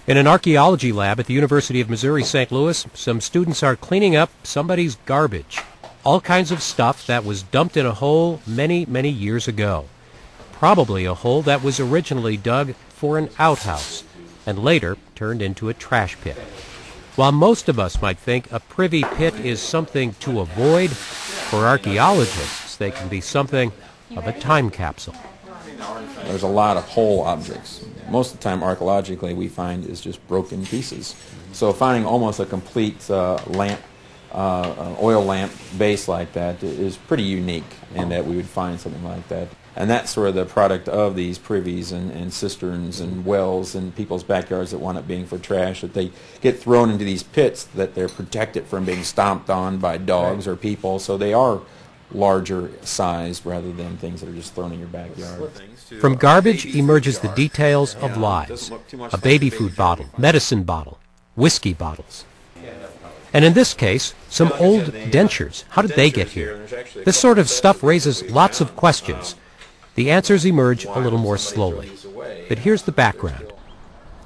In an archaeology lab at the University of Missouri St. Louis, some students are cleaning up somebody's garbage. All kinds of stuff that was dumped in a hole many, many years ago. Probably a hole that was originally dug for an outhouse and later turned into a trash pit. While most of us might think a privy pit is something to avoid, for archaeologists they can be something of a time capsule. There's a lot of whole objects. Most of the time, archaeologically, we find is just broken pieces. So finding almost a complete lamp, oil lamp base like that is pretty unique in that we would find something like that. And that's sort of the product of these privies and cisterns and wells in people's backyards that wind up being for trash, that they get thrown into these pits that they're protected from being stomped on by dogs or people. So they are larger sized rather than things that are just thrown in your backyard. From garbage emerges the details of lives. A baby food bottle, medicine bottle, whiskey bottles. And in this case, some old dentures. How did they get here? This sort of stuff raises lots of questions. The answers emerge a little more slowly. But here's the background.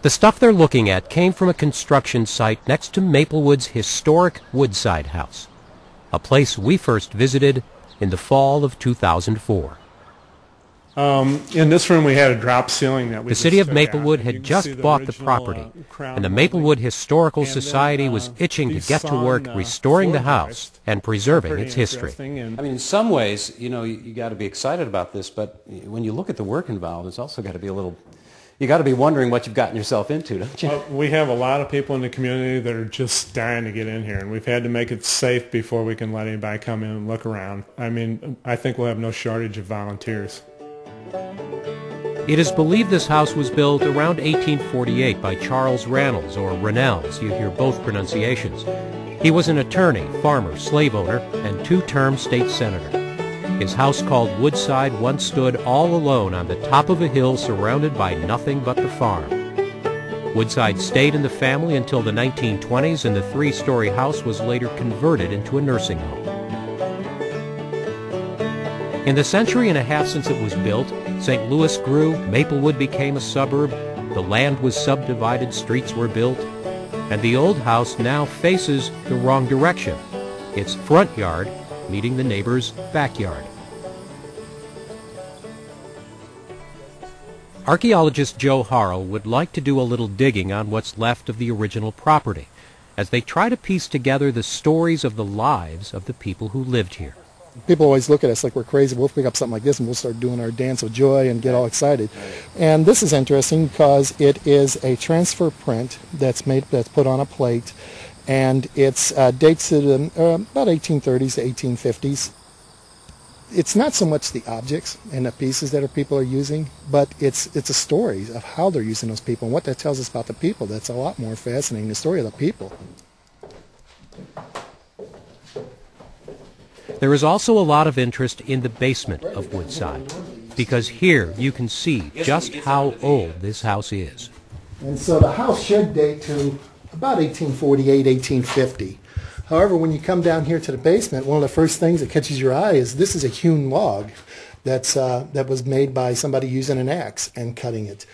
The stuff they're looking at came from a construction site next to Maplewood's historic Woodside house, a place we first visited in the fall of 2004. In this room we had a drop ceiling that we The city of Maplewood had just bought the property, and the Maplewood Historical Society was itching to get to work restoring the house and preserving its history. I mean, in some ways, you know, you got to be excited about this, but when you look at the work involved, it's also got to be a little, you got to be wondering what you've gotten yourself into, don't you? We have a lot of people in the community that are just dying to get in here, and we've had to make it safe before we can let anybody come in and look around. I mean, I think we'll have no shortage of volunteers. It is believed this house was built around 1848 by Charles Rattles, or Rattles, you hear both pronunciations. He was an attorney, farmer, slave owner, and two-term state senator. His house called Woodside once stood all alone on the top of a hill surrounded by nothing but the farm. Woodside stayed in the family until the 1920s, and the three-story house was later converted into a nursing home. In the century and a half since it was built, St. Louis grew, Maplewood became a suburb, the land was subdivided, streets were built, and the old house now faces the wrong direction, its front yard meeting the neighbor's backyard. Archaeologist Joe Harrell would like to do a little digging on what's left of the original property, as they try to piece together the stories of the lives of the people who lived here. People always look at us like we're crazy. We'll pick up something like this and we'll start doing our dance of joy and get all excited. And this is interesting because it is a transfer print that's put on a plate, and it's dates to about 1830s to 1850s. It's not so much the objects and the pieces that people are using, but it's a story of how they're using those people and what that tells us about the people. That's a lot more fascinating, the story of the people. There is also a lot of interest in the basement of Woodside, because here you can see just how old this house is. And so the house should date to about 1848, 1850. However, when you come down here to the basement, one of the first things that catches your eye is this is a hewn log that was made by somebody using an axe and cutting it.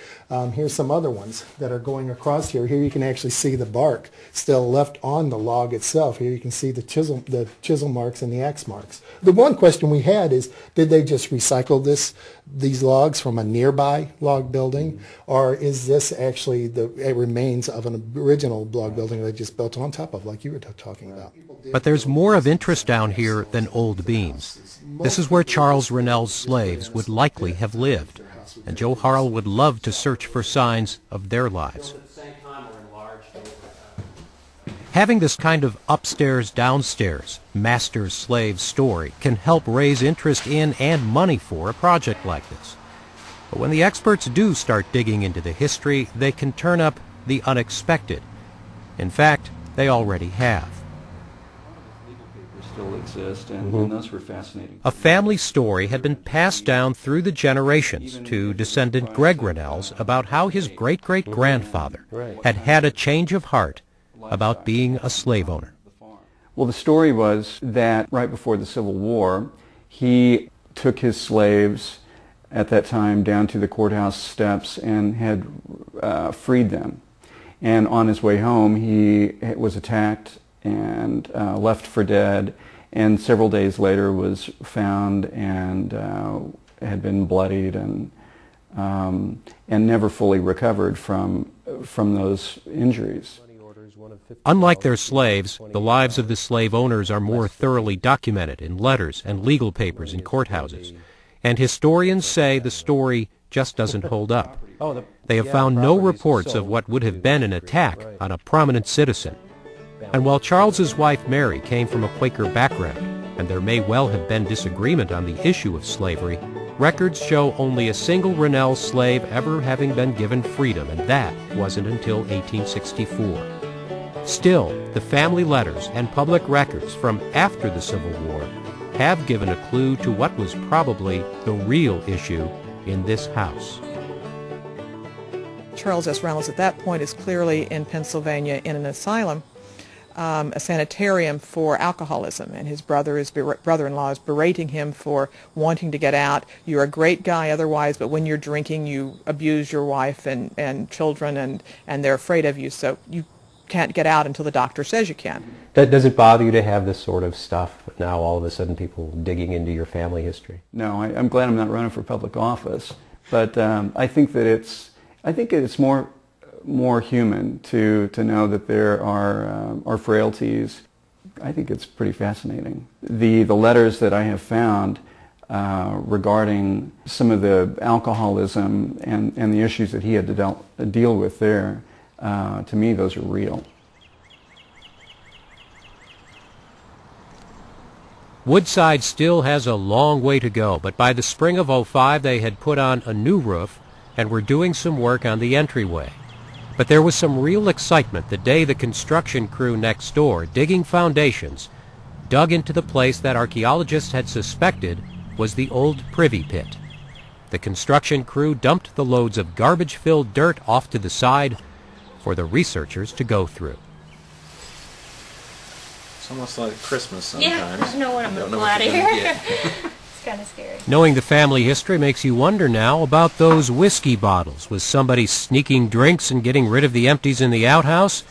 Here's some other ones that are going across here. Here you can actually see the bark still left on the log itself. Here you can see the chisel marks and the axe marks. The one question we had is, did they just recycle these logs from a nearby log building, or is this actually the remains of an original log building they just built on top of, like you were talking about? But there's more of interest down here than old beams. This is where Charles Rattles' slaves would likely have lived, and Joe Harrell would love to search for signs of their lives. Having this kind of upstairs-downstairs, master-slave story can help raise interest in and money for a project like this. But when the experts do start digging into the history, they can turn up the unexpected. In fact, they already have. Still exist, and those were fascinating. A family story had been passed down through the generations to descendant Greg Rattles about how his great-great-grandfather had had a change of heart about being a slave owner. Well, the story was that right before the Civil War, he took his slaves at that time down to the courthouse steps and had freed them. And on his way home, he was attacked and left for dead, and several days later was found and had been bloodied and never fully recovered from those injuries. Unlike their slaves, the lives of the slave owners are more thoroughly documented in letters and legal papers in courthouses, and historians say the story just doesn't hold up. They have found no reports of what would have been an attack on a prominent citizen. And while Charles's wife Mary came from a Quaker background, and there may well have been disagreement on the issue of slavery, records show only a single Rattles slave ever having been given freedom, and that wasn't until 1864. Still, the family letters and public records from after the Civil War have given a clue to what was probably the real issue in this house. Charles S. Rattles at that point is clearly in Pennsylvania in an asylum, a sanitarium for alcoholism, and his brother-in-law is berating him for wanting to get out. You're a great guy otherwise, but when you're drinking you abuse your wife and children, and they're afraid of you, so you can't get out until the doctor says you can. Does it bother you to have this sort of stuff now, all of a sudden people digging into your family history? No, I'm glad I'm not running for public office, but I think it's more human to know that there are frailties. I think it's pretty fascinating. The letters that I have found regarding some of the alcoholism and the issues that he had to deal with there, to me, those are real. Woodside still has a long way to go, but by the spring of '05 they had put on a new roof and were doing some work on the entryway. But there was some real excitement the day the construction crew next door, digging foundations, dug into the place that archaeologists had suspected was the old privy pit. The construction crew dumped the loads of garbage-filled dirt off to the side for the researchers to go through. It's almost like Christmas sometimes. Yeah, I know what I'm going to pull out of here. It's kind of scary. Knowing the family history makes you wonder now about those whiskey bottles. Was somebody sneaking drinks and getting rid of the empties in the outhouse?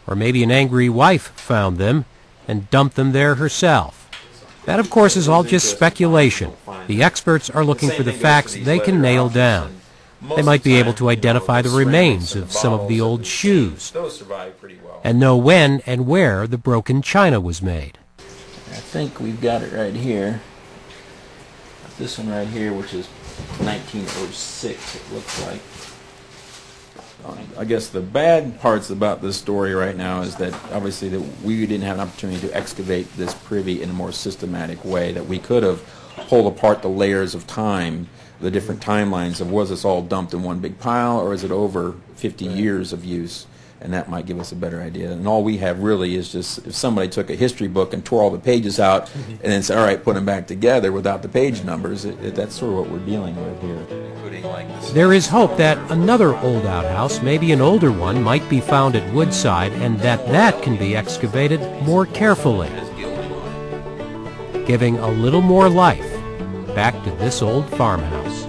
Or maybe an angry wife found them and dumped them there herself. That, of course, is all just speculation. The experts are looking for the facts they can nail down. They might be able to identify the remains of some of the old shoes and know when and where the broken china was made. I think we've got it right here. This one right here, which is 1906, it looks like. I guess the bad parts about this story right now is that obviously that we didn't have an opportunity to excavate this privy in a more systematic way, that we could have pulled apart the layers of time, the different timelines of was this all dumped in one big pile or is it over 50 years of use, and that might give us a better idea. And all we have really is just if somebody took a history book and tore all the pages out and then said, all right, put them back together without the page numbers, that's sort of what we're dealing with here. There is hope that another old outhouse, maybe an older one, might be found at Woodside and that can be excavated more carefully, giving a little more life back to this old farmhouse.